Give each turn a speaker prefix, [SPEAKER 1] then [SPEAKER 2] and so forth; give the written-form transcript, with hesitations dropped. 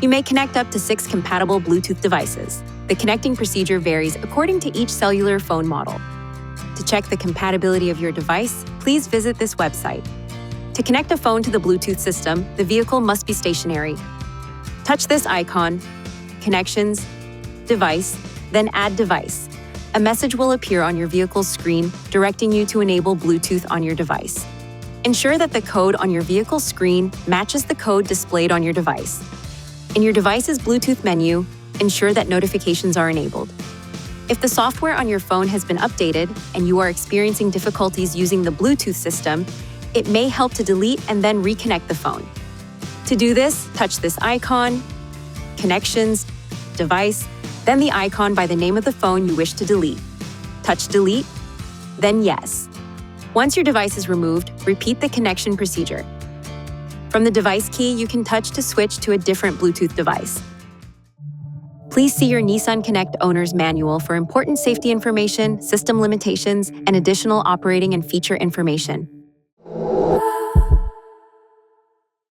[SPEAKER 1] You may connect up to 6 compatible Bluetooth devices. The connecting procedure varies according to each cellular phone model. To check the compatibility of your device, please visit this website. To connect a phone to the Bluetooth system, the vehicle must be stationary. Touch this icon, Connections, Device, then Add Device. A message will appear on your vehicle's screen directing you to enable Bluetooth on your device. Ensure that the code on your vehicle's screen matches the code displayed on your device. In your device's Bluetooth menu, ensure that notifications are enabled. If the software on your phone has been updated and you are experiencing difficulties using the Bluetooth system, it may help to delete and then reconnect the phone. To do this, touch this icon, Connections, Device, then the icon by the name of the phone you wish to delete. Touch Delete, then Yes. Once your device is removed, repeat the connection procedure. From the device key, you can touch to switch to a different Bluetooth device. Please see your Nissan Connect owner's manual for important safety information, system limitations, and additional operating and feature information.